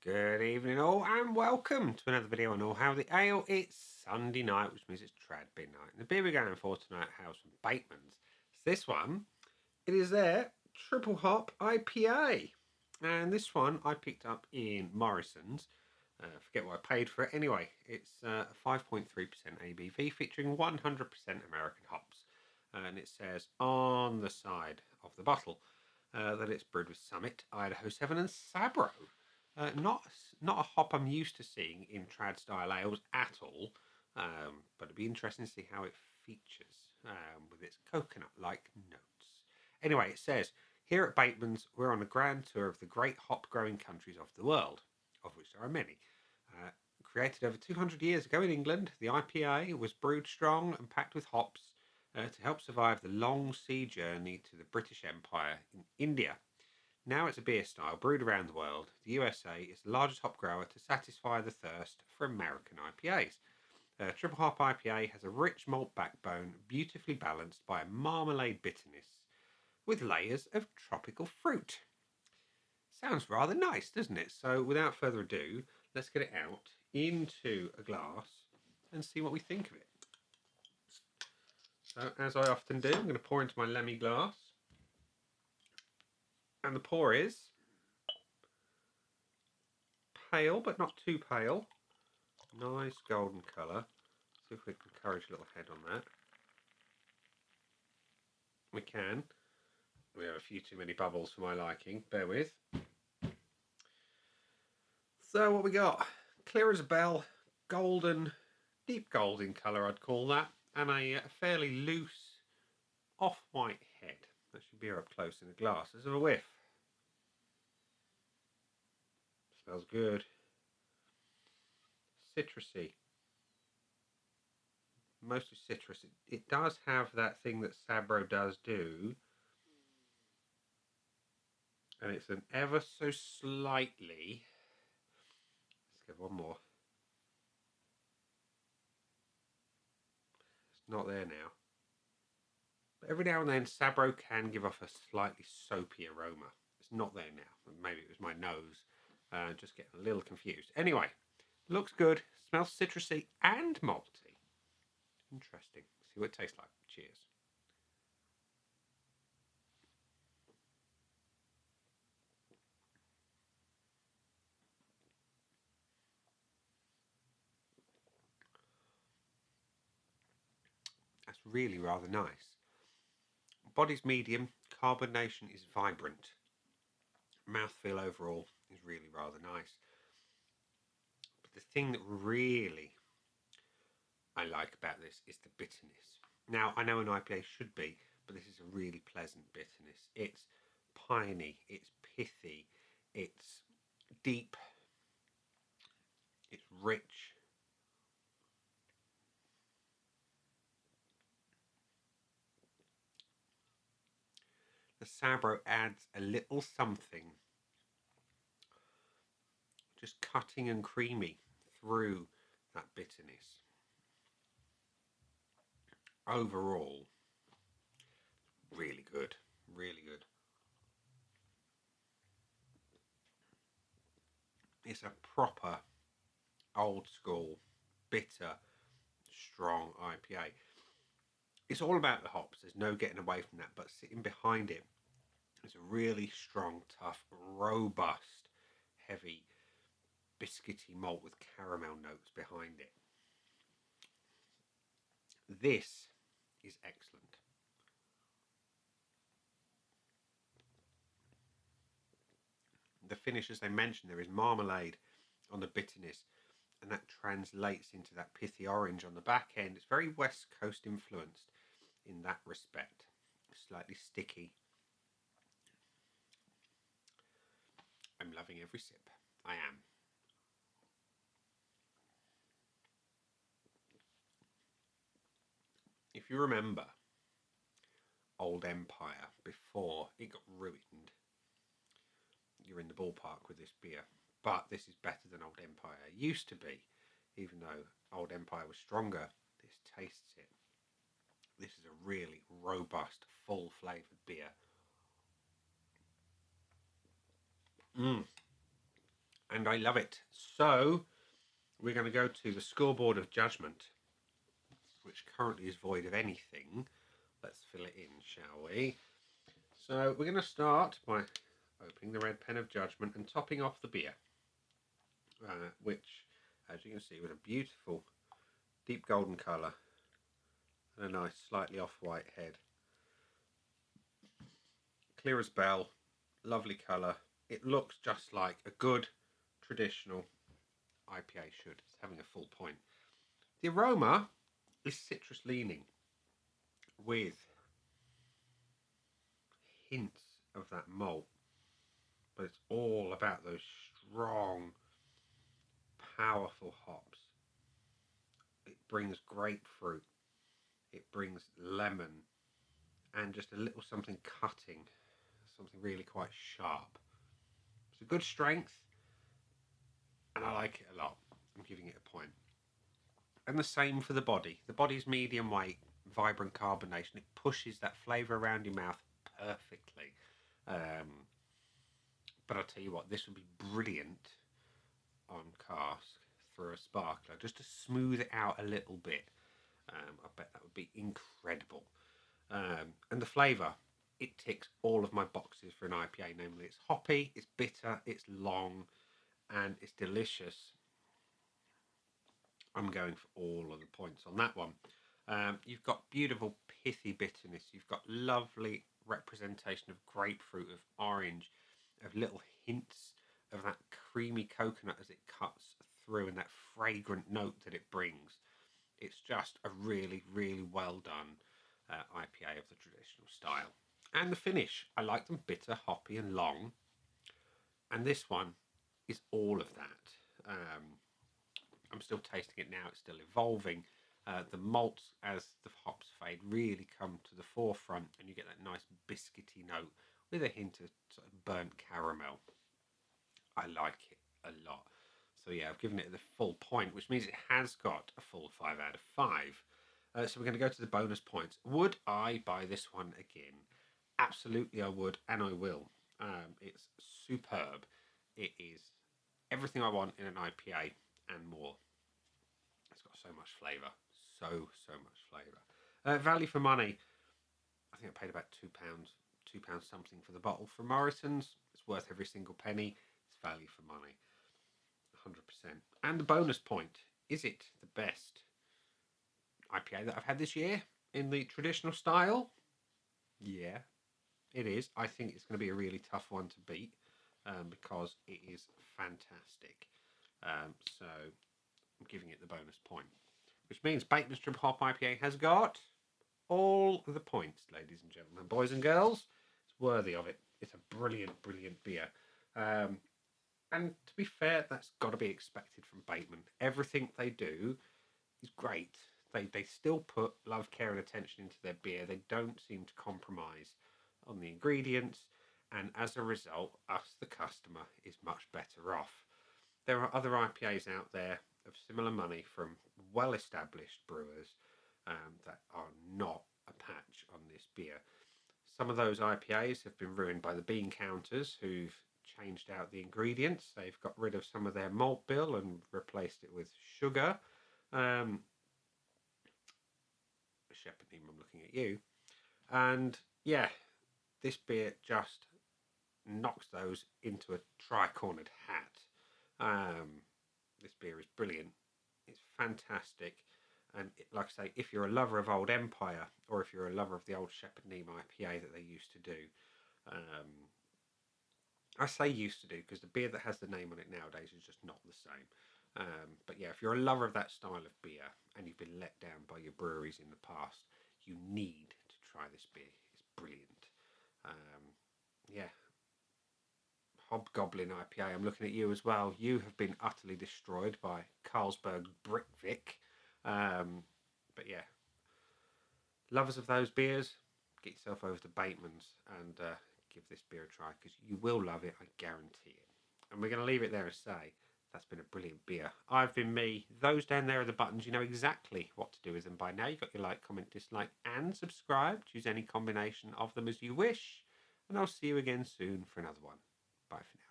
Good evening all and welcome to another video on All How the Ale. It's Sunday night, which means it's trad beer night. And the beer we're going for tonight hails from Batemans. This one, it is their Triple Hop IPA. And this one I picked up in Morrison's. Forget what I paid for it. Anyway, it's 5.3% ABV featuring 100% American hops. And it says on the side of the bottle that it's brewed with Summit, Idaho 7 and Sabro. Not a hop I'm used to seeing in trad style ales at all, but it'd be interesting to see how it features with its coconut-like notes. Anyway, it says, here at Batemans, we're on a grand tour of the great hop-growing countries of the world, of which there are many. Created over 200 years ago in England, the IPA was brewed strong and packed with hops to help survive the long sea journey to the British Empire in India. Now it's a beer style brewed around the world. The USA is the largest hop grower to satisfy the thirst for American IPAs. Triple Hop IPA has a rich malt backbone, beautifully balanced by a marmalade bitterness with layers of tropical fruit. Sounds rather nice, doesn't it? So without further ado, let's get it out into a glass and see what we think of it. So as I often do, I'm going to pour into my Lemmy glass. And the pour is pale, but not too pale. Nice golden colour. See if we can encourage a little head on that. We can. We have a few too many bubbles for my liking. Bear with. So what we got? Clear as a bell, golden, deep golden colour I'd call that. And a fairly loose, off-white head. That should be up close in a glass. Let's have a whiff. Smells good. Citrusy. Mostly citrus. It does have that thing that Sabro does do. And it's an ever so slightly... Let's get one more. It's not there now. But every now and then Sabro can give off a slightly soapy aroma. It's not there now. Maybe it was my nose. Just getting a little confused. Anyway, looks good, smells citrusy and malty. Interesting. See what it tastes like. Cheers. That's really rather nice. Body's medium, carbonation is vibrant. Mouthfeel overall is really rather nice. But the thing that really I like about this is the bitterness. Now, I know an IPA should be, but this is a really pleasant bitterness. It's piney, it's pithy, it's deep, it's rich. The Sabro adds a little something, just cutting and creamy through that bitterness. Overall, really good, really good. It's a proper old school, bitter, strong IPA. It's all about the hops, there's no getting away from that, but sitting behind it is a really strong, tough, robust, heavy, biscuity malt with caramel notes behind it. This is excellent. The finish, as they mentioned, there is marmalade on the bitterness, and that translates into that pithy orange on the back end. It's very West Coast influenced in that respect. Slightly sticky. I'm loving every sip. I am. If you remember Old Empire before it got ruined, you're in the ballpark with this beer. But this is better than Old Empire used to be. Even though Old Empire was stronger, this tastes it. This is a really robust, full flavoured beer. and I love it. So we're going to go to the scoreboard of judgment, which currently is void of anything. Let's fill it in, shall we? So we're going to start by opening the red pen of judgment and topping off the beer, which, as you can see, with a beautiful deep golden colour and a nice slightly off-white head. Clear as bell, lovely colour. It looks just like a good traditional IPA should. It's having a full point. The aroma is citrus leaning with hints of that malt, but it's all about those strong, powerful hops. It brings grapefruit, it brings lemon, and just a little something cutting, something really quite sharp. It's a good strength, and I like it a lot. I'm giving it a point. And the same for the body. The body's medium weight, vibrant carbonation. It pushes that flavour around your mouth perfectly. But I'll tell you what, this would be brilliant on cask through a sparkler, just to smooth it out a little bit. I bet that would be incredible. And the flavour, it ticks all of my boxes for an IPA. Namely, it's hoppy, it's bitter, it's long, and it's delicious. I'm going for all of the points on that one. You've got beautiful pithy bitterness. You've got lovely representation of grapefruit, of orange, of little hints of that creamy coconut as it cuts through, and that fragrant note that it brings. It's just a really, really well done IPA of the traditional style. And the finish, I like them bitter, hoppy, and long. And this one is all of that. I'm still tasting it now. It's still evolving. The malts, as the hops fade, really come to the forefront, and you get that nice biscuity note with a hint of sort of burnt caramel. I like it a lot. So yeah, I've given it the full point, which means it has got a full 5 out of 5. So we're going to go to the bonus points. Would I buy this one again? Absolutely I would, and I will. It's superb. It is everything I want in an IPA and more. It's got so much flavour. So much flavour. Value for money. I think I paid about £2, £2 something for the bottle. From Morrison's, it's worth every single penny. It's value for money. 100%. And the bonus point. Is it the best IPA that I've had this year in the traditional style? Yeah, it is. I think it's going to be a really tough one to beat because it is fantastic. So I'm giving it the bonus point, which means Batemans Hop IPA has got all the points, ladies and gentlemen, boys and girls. It's worthy of it. It's a brilliant, brilliant beer. And to be fair, that's got to be expected from Bateman. Everything they do is great. They still put love, care, and attention into their beer. They don't seem to compromise on the ingredients, and as a result, us, the customer, is much better off. There are other IPAs out there of similar money from well-established brewers that are not a patch on this beer. Some of those IPAs have been ruined by the bean counters who've changed out the ingredients. They've got rid of some of their malt bill and replaced it with sugar. Shepherd Neem, I'm looking at you. And yeah, this beer just knocks those into a tri-cornered hat. This beer is brilliant. It's fantastic. And like I say, if you're a lover of Old Empire, or if you're a lover of the old Shepherd Neem IPA that they used to do, I say used to do because the beer that has the name on it nowadays is just not the same. But yeah, if you're a lover of that style of beer and you've been let down by your breweries in the past, you need to try this beer. It's brilliant. Yeah. Hobgoblin IPA, I'm looking at you as well. You have been utterly destroyed by Carlsberg Brickvik. But yeah, lovers of those beers, get yourself over to Batemans and give this beer a try, because you will love it, I guarantee it. And we're going to leave it there and say that's been a brilliant beer. I've been me. Those down there are the buttons. You know exactly what to do with them by now. You've got your like, comment, dislike, and subscribe. Choose any combination of them as you wish. And I'll see you again soon for another one. Bye for now.